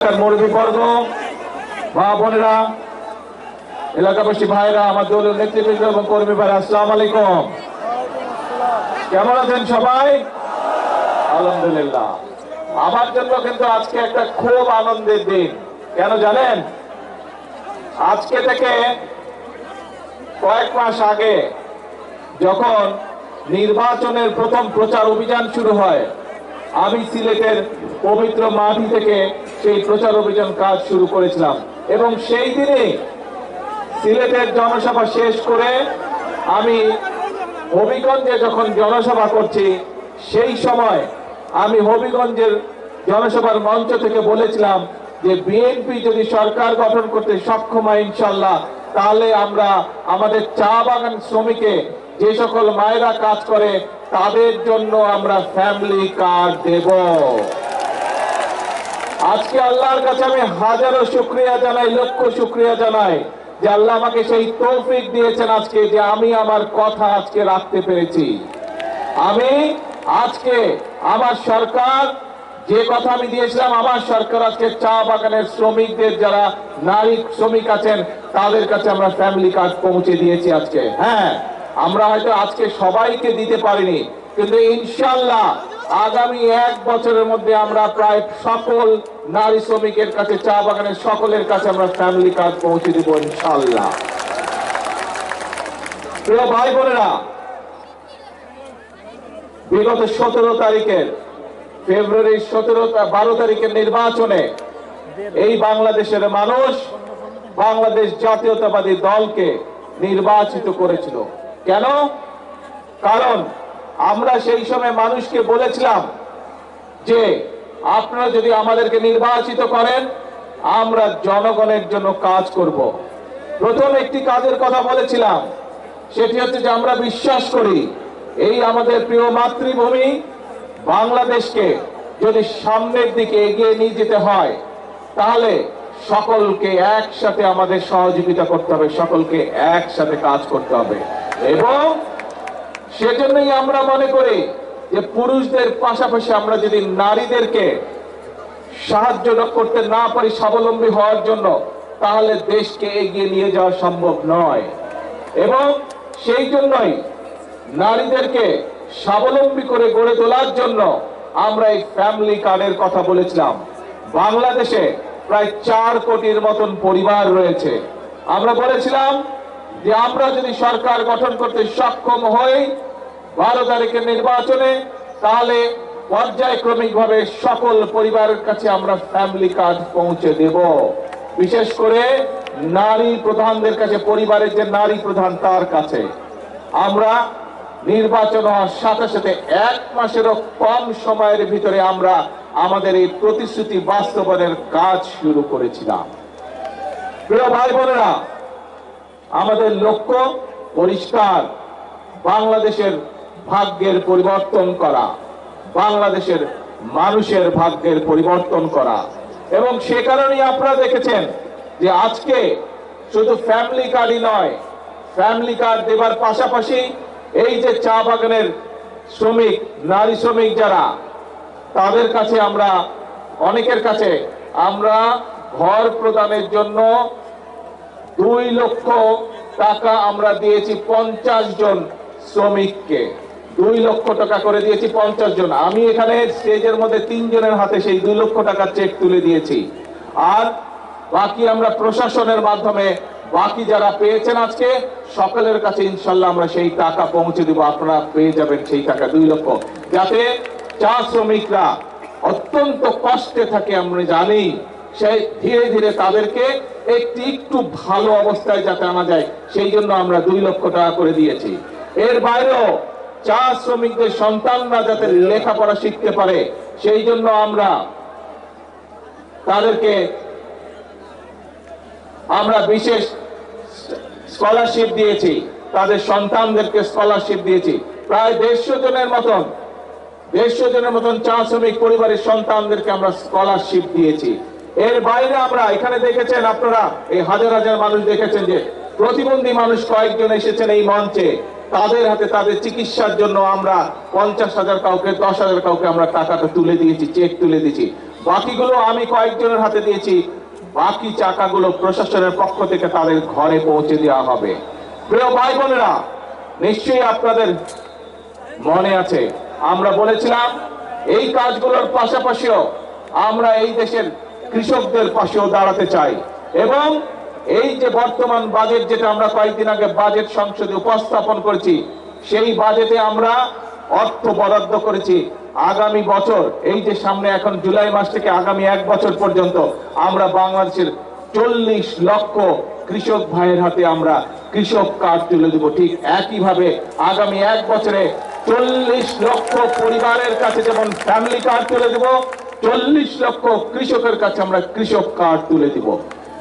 মুরব্বীবর্গ, মা বোনেরা, এলাকাবাসী ভাইরা, আমার দলীয় নেতৃবৃন্দ এবং কর্মী ভাইরা, আসসালামু আলাইকুম। কেমন আছেন সবাই? আলহামদুলিল্লাহ। আমার জন্য কিন্তু আজকে একটা খুব আনন্দের দিন। কেন জানেন? আজকে থেকে কয়েক মাস আগে যখন নির্বাচনের প্রথম প্রচার অভিযান শুরু হয়, আমি সিলেটের পবিত্র মাটি থেকে সেই প্রচার অভিযান কাজ শুরু করেছিলাম এবং সেই দিনে সিলেটের জনসভা শেষ করে আমি হবিগঞ্জে যখন জনসভা করছি, সেই সময় আমি হবিগঞ্জের জনসভার মঞ্চ থেকে বলেছিলাম যে বিএনপি যদি সরকার গঠন করতে সক্ষম হয় ইনশাল্লাহ, তাহলে আমরা আমাদের চা বাগান শ্রমিকে যে সকল মায়েরা কাজ করে তাদের জন্য আমরা ফ্যামিলি কার্ড দেব। আজকে আল্লাহর কাছে আমি হাজারো শুকরিয়া জানাই, লক্ষ শুকরিয়া জানাই যে আল্লাহ আমাকে সেই তৌফিক দিয়েছেন আজকে যে আমি আমার কথা আজকে রাখতে পেরেছি। আমি আজকে আমার সরকার যে কথা আমি দিয়েছিলাম, আমার সরকার আজকে চা বাগানের শ্রমিকদের যারা নারী শ্রমিক আছেন তাদের কাছে আমরা ফ্যামিলি কার্ড পৌঁছে দিয়েছি আজকে। হ্যাঁ, আমরা হয়তো আজকে সবাইকে দিতে পারিনি, কিন্তু ইনশাল্লাহ আগামী 1 বছরের মধ্যে আমরা প্রায় সকল নারী শ্রমিকের কাছে, চা বাগানের সকলের কাছে আমরা ফ্যামিলি কার্ড পৌঁছে দেব ইনশাল্লাহ। প্রিয় ভাই বোনেরা, বিগত 17 তারিখের ফেব্রুয়ারির 12 তারিখের নির্বাচনে এই বাংলাদেশের মানুষ বাংলাদেশ জাতীয়তাবাদী দলকে নির্বাচিত করেছিল। কেন? কারণ আমরা সেই সময় মানুষকে বলেছিলাম যে আপনারা যদি আমাদেরকে নির্বাচিত করেন, আমরা জনগণের জন্য কাজ করব। প্রথম একটি কাজের কথা বলেছিলাম, সেটি হচ্ছে যে আমরা বিশ্বাস করি এই আমাদের প্রিয় মাতৃভূমি বাংলাদেশকে যদি সামনের দিকে এগিয়ে নিয়ে যেতে হয়, তাহলে সকলকে একসাথে আমাদের সহযোগিতা করতে হবে, সকলকে একসাথে কাজ করতে হবে। এবং সেজন্যই আমরা মনে করি যে পুরুষদের পাশাপাশি আমরা যদি নারীদেরকে সাহায্য করতে না পারি স্বাবলম্বী হওয়ার জন্য, তাহলে দেশকে এগিয়ে নিয়ে যাওয়া সম্ভব নয়। এবং সেই জন্যই নারীদেরকে স্বাবলম্বী করে গড়ে তোলার জন্য আমরা এই ফ্যামিলি কার্ডের কথা বলেছিলাম। বাংলাদেশে প্রায় 4 কোটির মতন পরিবার রয়েছে। আমরা বলেছিলাম যে আমরা যদি সরকার গঠন করতে সক্ষম হই 12 তারিখের নির্বাচনে, তাহলে পর্যায়ক্রমিকভাবে সকল পরিবারের কাছে আমরা ফ্যামিলি কার্ড পৌঁছে দেব। বিশেষ করে নারী প্রধানদের কাছে, পরিবারের যে নারী প্রধান তার কাছে। আমরা নির্বাচন হওয়ার সাথে সাথে 1 মাসেরও কম সময়ের ভিতরে আমরা আমাদের এই প্রতিশ্রুতি বাস্তবায়নের কাজ শুরু করেছিলাম। প্রিয় ভাই বোনেরা, আমাদের লক্ষ্য পরিষ্কার, বাংলাদেশের ভাগ্যের পরিবর্তন করা, বাংলাদেশের মানুষের ভাগ্যের পরিবর্তন করা। এবং সে কারণেই আপনারা দেখেছেন যে আজকে শুধু ফ্যামিলি কার্ডই নয়, ফ্যামিলি কার্ড দেবার পাশাপাশি এই যে চা বাগানের শ্রমিক, নারী শ্রমিক যারা, তাদের কাছে আমরা অনেকের কাছে আমরা ঘর প্রদানের জন্য 2 লক্ষ টাকা আমরা দিয়েছি 50 জন শ্রমিককে। 2 লক্ষ টাকা করে দিয়েছি 50 জন। আমি এখানে স্টেজের মধ্যে 3 জনের হাতে সেই 2 লক্ষ টাকার চেক তুলে দিয়েছি। আর বাকি আমরা প্রশাসনের মাধ্যমে বাকি যারা পেয়েছেন আজকে সকলের কাছে ইনশাল্লাহ আমরা সেই টাকা পৌঁছে দেব। আপনারা পেয়ে যাবেন সেই টাকা 2 লক্ষ, যাতে চা শ্রমিকরা অত্যন্ত কষ্টে থাকে। আমরা জানি সেই ধীরে ধীরে তাদেরকে একটু ভালো অবস্থায় যাতে আনা যায়, সেই জন্য আমরা 2 লক্ষ টাকা করে দিয়েছি। এর বাইরেও চা শ্রমিকদের সন্তানরা যাতে লেখাপড়া শিখতে পারে, সেই জন্য আমরা তাদেরকে বিশেষ স্কলারশিপ দিয়েছি, তাদের সন্তানদেরকে স্কলারশিপ দিয়েছি। প্রায় 150 জনের মতন চা শ্রমিক পরিবারের সন্তানদেরকে আমরা স্কলারশিপ দিয়েছি। এর বাইরে আমরা এখানে দেখেছেন, আপনারা এই হাজার হাজার মানুষ দেখেছেন যে প্রতিবন্ধী মানুষ কয়েকজন এসেছেন এই মঞ্চে, তাদের হাতে তাদের চিকিৎসার জন্য আমরা 50,000 কাউকে, 10,000 কাউকে আমরা টাকাটা তুলে দিয়েছি, চেক তুলে দিয়েছি। বাকিগুলো আমি কয়েকজনের হাতে দিয়েছি, বাকি চাকাগুলো প্রশাসনের পক্ষ থেকে তাদের ঘরে পৌঁছে দেওয়া হবে। প্রিয় ভাই বোনেরা, নিশ্চয়ই আপনাদের মনে আছে আমরা বলেছিলাম এই কাজগুলোর পাশাপাশিও আমরা এই দেশের কৃষকদের পাশেও দাঁড়াতে চাই, এবং এই যে বর্তমান বাজেট, যেটা আমরা কয়েকদিন আগে বাজেট সংসদে উপস্থাপন করেছি, সেই বাজেটে আমরা অর্থ বরাদ্দ করেছি আগামী বছর, এই যে সামনে এখন জুলাই মাস থেকে আগামী 1 বছর পর্যন্ত আমরা বাংলাদেশের 40 লক্ষ কৃষক ভাইয়ের হাতে আমরা কৃষক কার্ড তুলে দেব। ঠিক একইভাবে আগামী 1 বছরে 40 লক্ষ পরিবারের কাছে যেমন ফ্যামিলি কার্ড তুলে দেব, 40 লক্ষ কৃষকের কাছে আমরা কৃষক কার্ড তুলে দিব।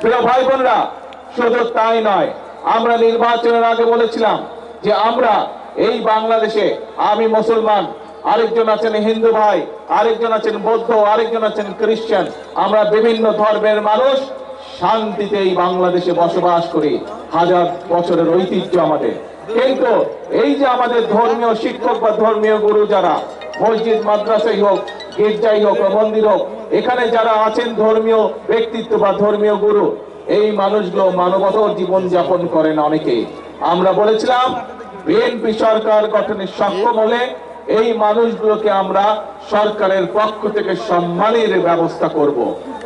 প্রিয় ভাই বোনরা, শুধু তাই নয়, আমরা নির্বাচনের আগে বলেছিলাম যে আমরা এই বাংলাদেশে, আমি মুসলমান, আরেকজন আছেন হিন্দু ভাই, আরেকজন আছেন বৌদ্ধ, আরেকজন আছেন খ্রিস্টান, আমরা বিভিন্ন ধর্মের মানুষ শান্তিতে এই বাংলাদেশে বসবাস করি, হাজার বছরের ঐতিহ্য আমাদের। কিন্তু এই যে আমাদের ধর্মীয় শিক্ষক বা ধর্মীয় গুরু যারা, মসজিদ মাদ্রাসাই হোক, গির্জাই হোক, মন্দির হোক, এখানে যারা আছেন ধর্মীয় ব্যক্তিত্ব বা ধর্মীয় গুরু, এই মানুষগুলো মানবতার জীবন যাপন করেন অনেকে। আমরা বলেছিলাম বিএনপি সরকার গঠনে সক্ষম হলে এই মানুষগুলোকে আমরা সরকারের পক্ষ থেকে সম্মানের ব্যবস্থা করব।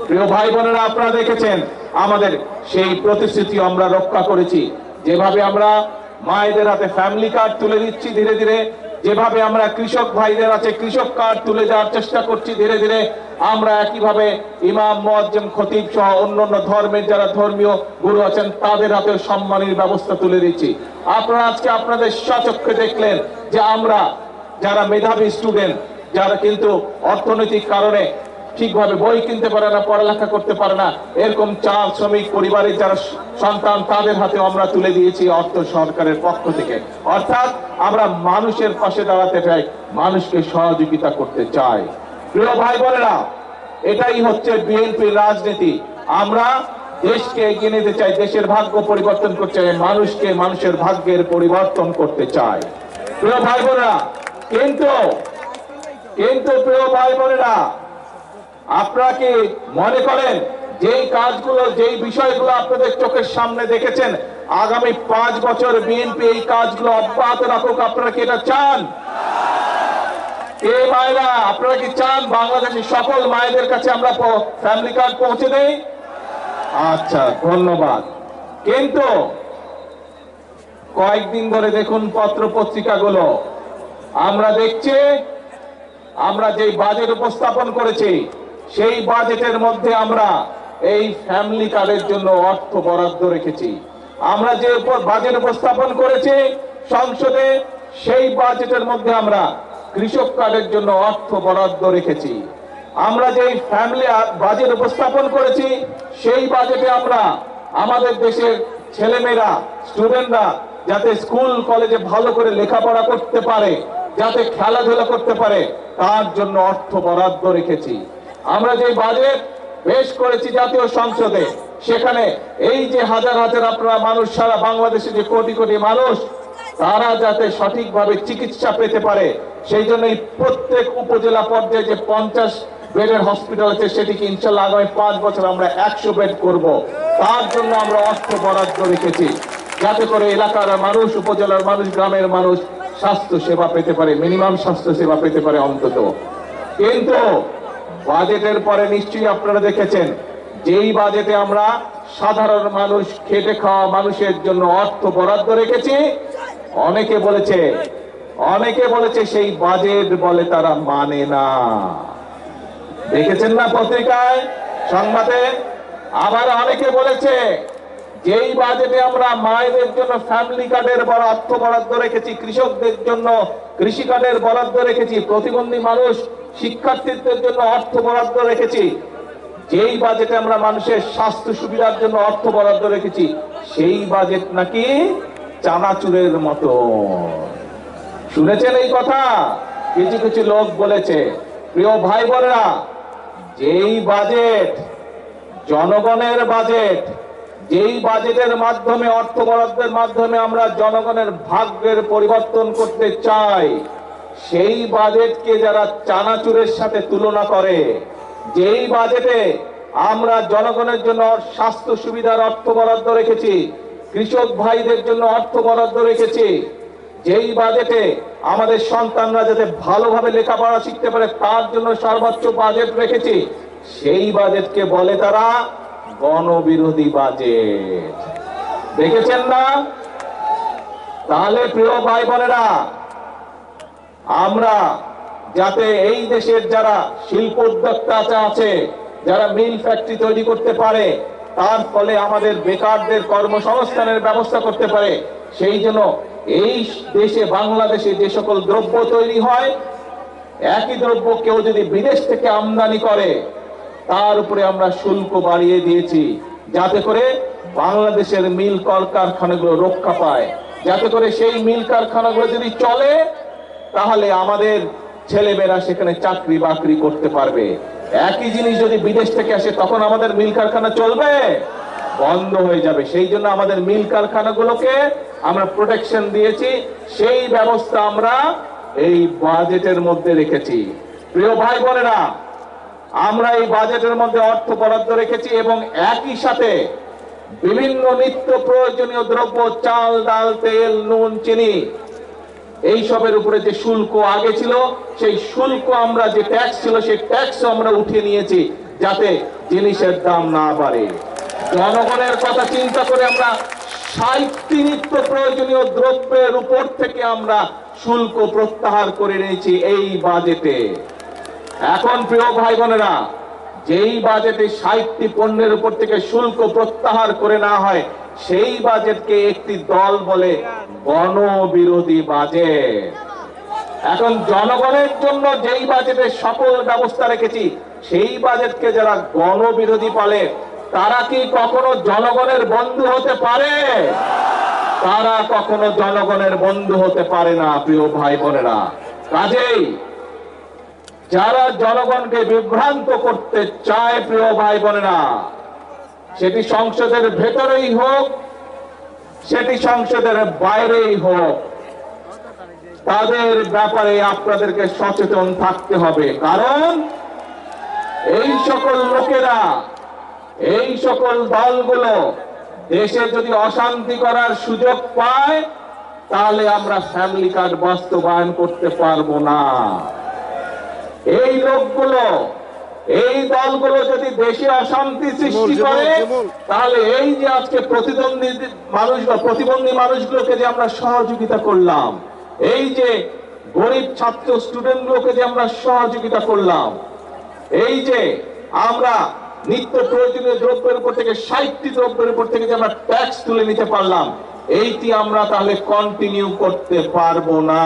প্রিয় ভাই বোনেরা, আপনারা দেখেছেন আমাদের সেই প্রতিশ্রুতি আমরা রক্ষা করেছি। যেভাবে আমরা মায়েদের হাতে ফ্যামিলি কার্ড তুলে দিচ্ছি ধীরে ধীরে, যেভাবে আমরা কৃষক ভাইদের আছে কৃষক কার্ড তুলে দেওয়ার চেষ্টা করছি ধীরে ধীরে, আমরা একইভাবে ইমাম, মুয়াজ্জিম, খতিব সহ অন্যান্য ধর্মের যারা ধর্মীয় গুরু আছেন তাদের হাতে সম্মানের ব্যবস্থা তুলে দিচ্ছি। আপনারা আজকে আপনাদের স্বচক্ষে দেখলেন যে আমরা যারা মেধাবী স্টুডেন্ট, যারা কিন্তু অর্থনৈতিক কারণে ঠিকভাবে বই কিনতে পারে না, পড়ালেখা করতে পারে না, এরকম চাল শ্রমিক পরিবারের যারা সন্তান, তাদের হাতে আমরা তুলে দিয়েছি অর্থ সরকারের পক্ষ থেকে। অর্থাৎ আমরা মানুষের পাশে দাঁড়াতে চাই, মানুষকে সহযোগিতা করতে চাই। প্রিয় ভাই বোনেরা, এটাই হচ্ছে বিএনপির রাজনীতি। আমরা দেশকে এগিয়ে নিতে চাই, দেশের ভাগ্য পরিবর্তন করতে চাই, মানুষকে মানুষের ভাগ্যের পরিবর্তন করতে চাই। প্রিয় ভাই বোনেরা, কিন্তু প্রিয় ভাই বোনেরা, আপনারা কি মনে করেন যেই কাজগুলো, যেই বিষয়গুলো আপনাদের চোখের সামনে দেখেছেন, আগামী 5 বছর বিএনপি এই কাজগুলো অব্যাহত রাখুক? আপনারা কি এটা চান? এই মায়েরা, আপনারা কি চান বাংলাদেশের সকল মায়েদের কাছে আমরা ফ্যামিলি কার্ড পৌঁছে দেই? আচ্ছা, ধন্যবাদ। কিন্তু কয়েকদিন ধরে দেখুন পত্র পত্রিকাগুলো, আমরা দেখছি আমরা যে বাজেট উপস্থাপন করেছি সেই বাজেটের মধ্যে আমরা এই ফ্যামিলি কার্ডের জন্য অর্থ বরাদ্দ রেখেছি। আমরা যে বাজেট উপস্থাপন করেছি সংসদে, সেই বাজেটের মধ্যে আমরা কৃষক কার্ডের জন্য অর্থ বরাদ্দ রেখেছি। আমরা যে ফ্যামিলি বাজেট উপস্থাপন করেছি সেই বাজেটে আমরা আমাদের দেশের ছেলেমেয়েরা, স্টুডেন্টরা যাতে স্কুল কলেজে ভালো করে লেখাপড়া করতে পারে, যাতে খেলাধুলা করতে পারে, তার জন্য অর্থ বরাদ্দ রেখেছি। আমরা যে বাজেট পেশ করেছি জাতীয় সংসদে, সেখানে এই যে হাজার হাজার আপনারা মানুষ, সারা বাংলাদেশে যে কোটি কোটি মানুষ, তারা যাতে সঠিকভাবে চিকিৎসা পেতে পারে, সেই জন্য প্রত্যেক উপজেলা পর্যায়ে যে 50 বেডের হসপিটাল আছে, সেটিকে ইনশাল্লাহ আগামী 5 বছর আমরা 100 বেড করব। তার জন্য আমরা অর্থ বরাদ্দ রেখেছি, যাতে করে এলাকার মানুষ, উপজেলার মানুষ, গ্রামের মানুষ স্বাস্থ্য সেবা পেতে পারে, মিনিমাম স্বাস্থ্য সেবা পেতে পারে অন্তত। কিন্তু বাজেটের পরে নিশ্চয়ই আপনারা দেখেছেন, যেই বাজেটে আমরা সাধারণ মানুষ, খেটে খাওয়া মানুষের জন্য অর্থ বরাদ্দ রেখেছি, অনেকে বলেছে সেই বাজেট বলে তারা মানে না। দেখেছেন না পত্রিকায়, সংবাদে? আবার অনেকে বলেছে যেই বাজেটে আমরা মায়েদের জন্য ফ্যামিলি কার্ডের অর্থ বরাদ্দ রেখেছি, কৃষকদের জন্য কৃষি কার্ডের বরাদ্দ রেখেছি, প্রতিবন্ধী মানুষ, শিক্ষার্থীদের জন্য অর্থ বরাদ্দ রেখেছি, যেই বাজেটে আমরা মানুষের স্বাস্থ্য সুবিধার জন্য অর্থ বরাদ্দ রেখেছি, সেই বাজেট নাকি চানাচুরের মতো। শুনেছেন এই কথা? কিছু কিছু লোক বলেছে। প্রিয় ভাই বোনেরা, যেই বাজেট জনগণের বাজেট, যেই বাজেটের মাধ্যমে, অর্থ বরাদ্দের মাধ্যমে আমরা জনগণের ভাগ্যের পরিবর্তন করতে চাই, সেই বাজেটকে যারা চানাচুরের সাথে তুলনা করে, যেই বাজেটে আমরা জনগণের জন্য স্বাস্থ্য সুবিধার অর্থ বরাদ্দ রেখেছি, কৃষক ভাইদের জন্য অর্থ বরাদ্দ রেখেছি, যেই বাজেটে আমাদের সন্তানরা যাতে ভালোভাবে লেখাপড়া শিখতে পারে তার জন্য সর্বোচ্চ বাজেট রেখেছি, সেই বাজেটকে বলে তারা গণবিরোধী বাজেট। দেখেছেন না? তাহলে প্রিয় ভাই বোনেরা, আমরা যাতে এই দেশের যারা শিল্প উদ্যোক্তা আছে, যারা মিল ফ্যাক্টরি তৈরি করতে পারে, তার ফলে আমাদের বেকারদের কর্মসংস্থানের ব্যবস্থা করতে পারে, সেই জন্য এই দেশে বাংলাদেশে যে সকল দ্রব্য তৈরি হয়, একই দ্রব্য কেউ যদি বিদেশ থেকে আমদানি করে তার উপরে আমরা শুল্ক বাড়িয়ে দিয়েছি, যাতে করে বাংলাদেশের মিল কলকারখানাগুলো রক্ষা পায়, যাতে করে সেই মিল কারখানাগুলো যদি চলে তাহলে আমাদের ছেলেমেয়েরা সেখানে চাকরি বাকরি করতে পারবে। একই জিনিস যদি বিদেশ থেকে আসে তখন আমাদের মিল কারখানা চলবে? বন্ধ হয়ে যাবে। সেই জন্য আমাদের মিল কারখানাগুলোকে আমরা প্রোটেকশন দিয়েছি, সেই ব্যবস্থা আমরা এই বাজেটের মধ্যে রেখেছি। প্রিয় ভাই বোনেরা, আমরা এই বাজেটের মধ্যে অর্থ বরাদ্দ রেখেছি এবং একই সাথে বিভিন্ন নিত্য প্রয়োজনীয় দ্রব্য, চাল, ডাল, তেল, নুন, চিনি, এই সবের উপরে যে শুল্ক আগে ছিল, সেই শুল্ক আমরা যে ট্যাক্স ছিল সেই ট্যাক্স আমরা উঠিয়ে নিয়েছি, যাতে জিনিসের দাম না বাড়ে। জনগণের কথা চিন্তা করে আমরা 60টি নিত্য প্রয়োজনীয় দ্রব্যের উপর থেকে আমরা শুল্ক প্রত্যাহার করে নিয়েছি এই বাজেটে। এখন প্রিয় ভাই বোনেরা, যেই বাজেটে 60টি পণ্যের উপর থেকে শুল্ক প্রত্যাহার করে না হয়, সেই বাজেটকে একটি দল বলে গণবিরোধী বাজেট। এখন জনগণের জন্য যেই বাজেটে সকল ব্যবস্থা রেখেছি, সেই বাজেটকে যারা গণবিরোধী বলে তারা কি কখনো জনগণের বন্ধু হতে পারে? তারা কখনো জনগণের বন্ধু হতে পারে না প্রিয় ভাই বোনেরা। কাজেই যারা জনগণকে বিভ্রান্ত করতে চায় প্রিয় ভাই বোনেরা, সেটি সংসদের ভেতরেই হোক, সেটি সংসদের বাইরেই হোক, তাদের ব্যাপারে আপনাদেরকে সচেতন থাকতে হবে। কারণ এই সকল লোকেরা, এই সকল দলগুলো দেশে যদি অশান্তি করার সুযোগ পায় তাহলে আমরা ফ্যামিলি কার্ড বাস্তবায়ন করতে পারবো না। এই লোকগুলো, এই দলগুলো যদি দেশে অশান্তি সৃষ্টি করে তাহলে এই যে আজকে প্রতিবন্ধী মানুষগুলোকে যে আমরা সহযোগিতা করলাম, এই যে গরিব ছাত্র স্টুডেন্টগুলোকে যে আমরা সহযোগিতা করলাম, এই যে আমরা নিত্য প্রয়োজনীয় দ্রব্যের উপর থেকে 60টি দ্রব্যের উপর থেকে যে আমরা ট্যাক্স তুলে নিতে পারলাম, এইটি আমরা তাহলে কন্টিনিউ করতে পারবো না।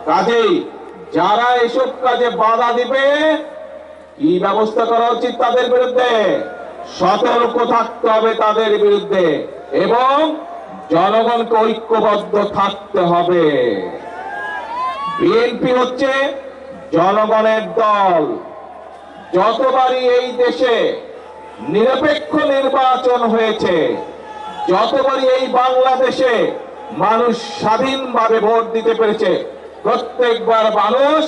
কাজেই যারা এসব কাজে বাধা দিবে, কি ব্যবস্থা করা উচিত তাদের বিরুদ্ধে? সতর্ক থাকতে হবে তাদের বিরুদ্ধে এবং জনগণকে ঐক্যবদ্ধ থাকতে হবে। বিএনপি হচ্ছে জনগণের দল। যতবারই এই দেশে নিরপেক্ষ নির্বাচন হয়েছে, যতবারই এই বাংলাদেশে মানুষ স্বাধীনভাবে ভোট দিতে পেরেছে, প্রত্যেকবার মানুষ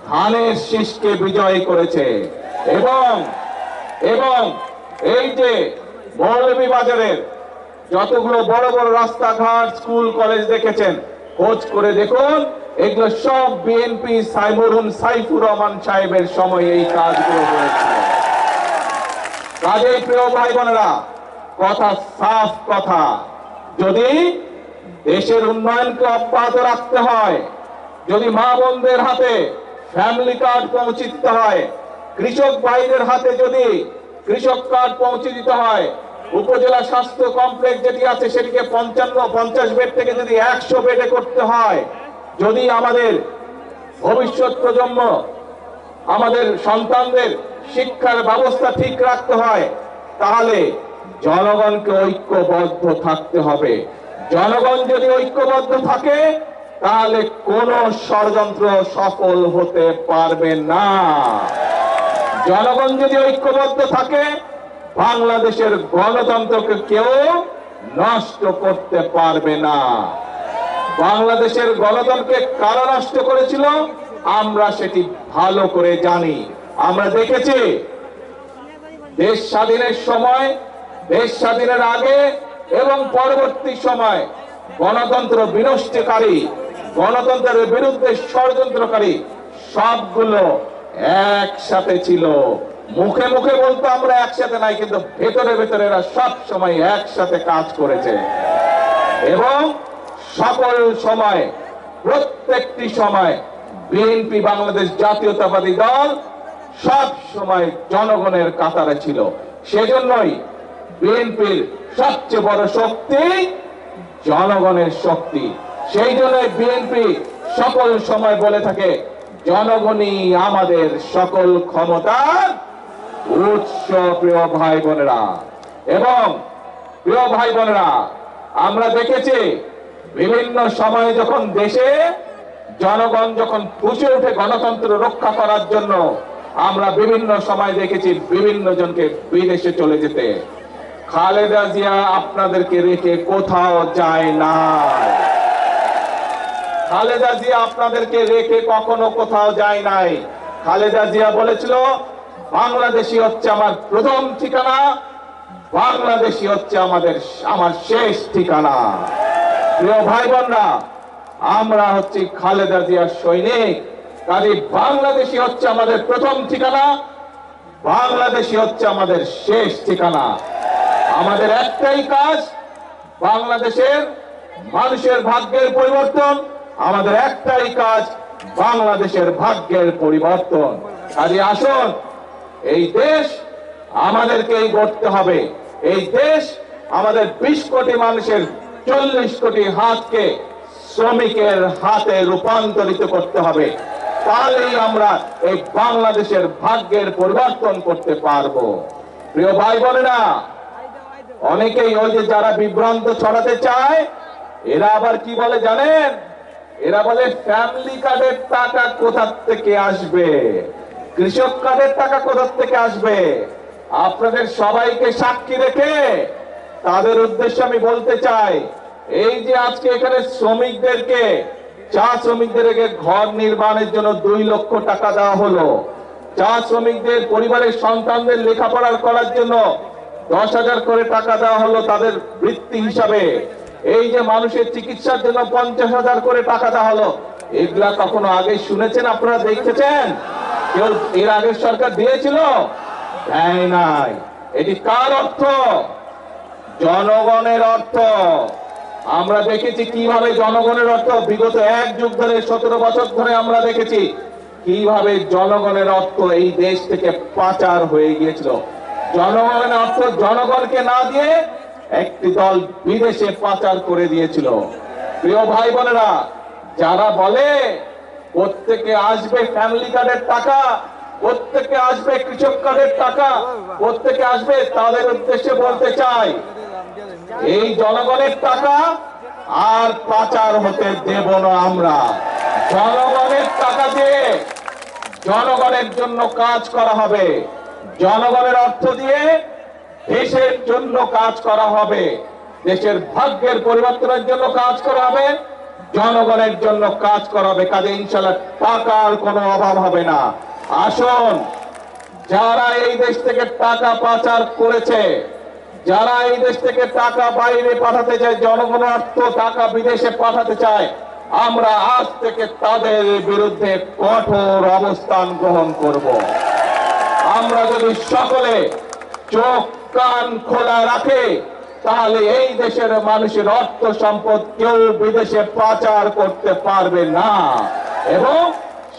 ধানের শীষকে বিজয় করেছে। এবং এই যে মৌলভীবাজারের যতগুলো বড় বড় রাস্তাঘাট, স্কুল, কলেজ দেখেছেন, খোঁজ করে দেখুন, এগুলো সব বিএনপি সাইফুর রহমান সাহেবের সময় এই কাজগুলো হয়েছিল। কাজেই প্রিয় ভাই বোনেরা, কথা সাফ কথা, যদি দেশের উন্নয়নকে অব্যাহত রাখতে হয়, যদি মা বোনদের হাতে ফ্যামিলি কার্ড পৌঁছে দিতে হয়, কৃষক ভাইদের হাতে যদি কৃষক কার্ড পৌঁছে দিতে হয়, উপজেলা স্বাস্থ্য কমপ্লেক্স যেটি আছে সেটিকে 50 বেড থেকে যদি 100 বেডে করতে হয়, যদি আমাদের ভবিষ্যৎ প্রজন্ম, আমাদের সন্তানদের শিক্ষার ব্যবস্থা ঠিক রাখতে হয়, তাহলে জনগণকে ঐক্যবদ্ধ থাকতে হবে। জনগণ যদি ঐক্যবদ্ধ থাকে তাহলে কোন ষড়যন্ত্র সফল হতে পারবে না। জনগণ যদি ঐক্যবদ্ধ থাকে, বাংলাদেশের গণতন্ত্রকে কেউ নষ্ট করতে পারবে না। বাংলাদেশের গণতন্ত্রকে কারা নষ্ট করেছিল আমরা সেটি ভালো করে জানি। আমরা দেখেছি দেশ স্বাধীনের সময়, দেশ স্বাধীনের আগে এবং পরবর্তী সময় গণতন্ত্র বিনষ্টকারী, গণতন্ত্রের বিরুদ্ধে ষড়যন্ত্রকারী সবগুলো একসাথে ছিল। মুখে মুখে বলতো আমরা একসাথে নাই, কিন্তু ভেতরে ভেতরে এরা সব সময় একসাথে কাজ করেছে এবং সকল সময়, প্রত্যেকটি সময় বিএনপি বাংলাদেশ জাতীয়তাবাদী দল সব সময় জনগণের কাতারে ছিল। সেজন্যই বিএনপির সবচেয়ে বড় শক্তি জনগণের শক্তি। সেই জন্যই বিএনপি সকল সময় বলে থাকে জনগণই আমাদের সকল ক্ষমতার উৎস। প্রিয় ভাই বোনেরা এবং প্রিয় ভাই বোনেরা, আমরা দেখেছি বিভিন্ন সময়ে যখন দেশে জনগণ যখন ফুঁসে ওঠে গণতন্ত্র রক্ষা করার জন্য, আমরা বিভিন্ন সময় দেখেছি বিভিন্ন জনকে বিদেশে চলে যেতে। খালেদা জিয়া আপনাদেরকে রেখে কোথাও যায় না। খালেদা জিয়া আপনাদেরকে রেখে কখনো কোথাও যায় নাই। খালেদা জিয়া বলেছিল বাংলাদেশী হচ্ছে আমার প্রথম ঠিকানা, বাংলাদেশী হচ্ছে আমার শেষ ঠিকানা। প্রিয় ভাই বোনরা, আমরা হচ্ছি খালেদা জিয়ার সৈনিক। কাজে বাংলাদেশী হচ্ছে আমাদের প্রথম ঠিকানা, বাংলাদেশী হচ্ছে আমাদের শেষ ঠিকানা। আমাদের একটাই কাজ, বাংলাদেশের মানুষের ভাগ্যের পরিবর্তন। আমাদের একটাই কাজ, বাংলাদেশের ভাগ্যের পরিবর্তন। কাজে আসুন, এই দেশ আমাদেরকেই গড়তে হবে। এই দেশ আমাদের 20 কোটি মানুষের 40 কোটি হাতকে শ্রমিকের হাতে রূপান্তরিত করতে হবে। তাহলেই আমরা এই বাংলাদেশের ভাগ্যের পরিবর্তন করতে পারবো। প্রিয় ভাই বোনেরা, অনেকেই ওই যে যারা বিভ্রান্ত ছড়াতে চায়, এরা আবার কি বলে জানেন? এরা বলে ফ্যামিলি কার্ডের টাকা কোথা থেকে আসবে, কৃষক কার্ডের টাকা কোথা থেকে আসবে। আপনাদের সবাইকে সাক্ষী রেখে তাদের উদ্দেশ্যে আমি বলতে চাই, এই যে আজকে এখানে শ্রমিকদেরকে, চা শ্রমিকদেরকে ঘর নির্মাণের জন্য 2 লক্ষ টাকা দেওয়া হলো। চা শ্রমিকদের পরিবারের সন্তানদের লেখাপড়া করার জন্য 10,000 করে টাকা দেওয়া হলো তাদের বৃত্তি হিসাবে। এই যে মানুষের চিকিৎসার জন্য 50,000 করে টাকা দেওয়া হলো। এগুলা কখনো আগে শুনেছেন? আপনারা দেখেছেন? কেউ এর আগের সরকার দিয়েছিল? দেয় নাই। এটি কার অর্থ? জনগণের অর্থ। আমরা দেখেছি কিভাবে জনগণের অর্থ বিগত 1 যুগ ধরে, 17 বছর ধরে আমরা দেখেছি কিভাবে জনগণের অর্থ এই দেশ থেকে পাচার হয়ে গিয়েছিল। জনগণের অর্থ জনগণকে না দিয়ে একটি দল বিদেশে পাচার করে দিয়েছিল। প্রিয় ভাই বোনেরা, যারা বলে প্রত্যেকে আসবে ফ্যামিলি কার্ডের টাকা, প্রত্যেকে আসবে কৃষক কার্ডের টাকা, প্রত্যেকে আসবে, তাদের উদ্দেশ্যে বলতে চাই, এই জনগণের টাকা আর পাচার হতে দেব না আমরা। জনগণের টাকা দিয়ে জনগণের জন্য কাজ করা হবে, জনগণের অর্থ দিয়ে দেশের জন্য কাজ করা হবে, দেশের ভাগ্যের পরিবর্তনের জন্য কাজ করা হবে, জনগণের জন্য কাজ করা হবে। কাজে ইনশাআল্লাহ টাকার কোনো অভাব হবে না। আসুন, যারা এই দেশ থেকে টাকা পাচার করেছে, যারা এই দেশ থেকে টাকা বাইরে পাঠাতে চায়, জনগণের অর্থ টাকা বিদেশে পাঠাতে চায়, আমরা আজ থেকে তাদের বিরুদ্ধে কঠোর অবস্থান গ্রহণ করব। আমরা যদি সকলে চোখ কান খোলা রাখে, তাহলে এই দেশের মানুষের অর্থ সম্পদ কেউ বিদেশে পাচার করতে পারবে না। এবং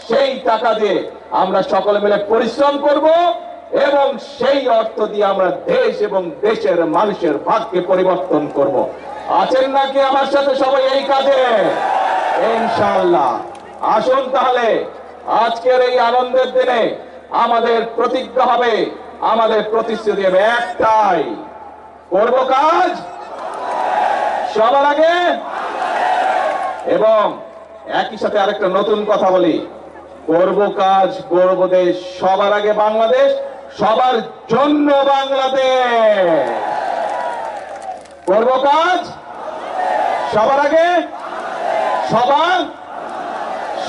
সেই টাকা দিয়ে আমরা সকলে মিলে পরিশ্রম করব এবং সেই অর্থ দিয়ে আমরা দেশ এবং দেশের মানুষের ভাগ্যকে পরিবর্তন করব। আছেন নাকি আমার সাথে সবাই এই কাজে? ইনশাআল্লাহ। আসুন তাহলে আজকের এই আনন্দের দিনে আমাদের প্রতিজ্ঞা হবে, আমাদের প্রতিশ্রুতি হবে একটাই, করব কাজ সবার আগে। এবং একই সাথে আরেকটা নতুন কথা বলি, করব কাজ, করব দেশ, সবার আগে বাংলাদেশ, সবার জন্য বাংলাদেশ। করব কাজ সবার আগে,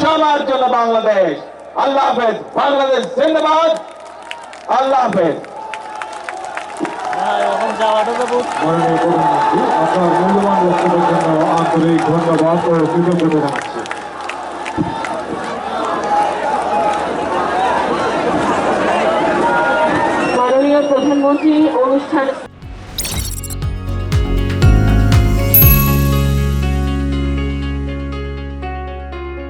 সবার জন্য বাংলাদেশ। আল্লাহ হাফেজ। বাংলাদেশ জিন্দাবাদ। আল্লাহ হাফেজ। মাননীয় প্রধানমন্ত্রী, আপনার মূল্যবান বক্তব্যের জন্য আন্তরিক ধন্যবাদ ও কৃতজ্ঞতা জানাচ্ছি। মাননীয় প্রধানমন্ত্রী অনুষ্ঠান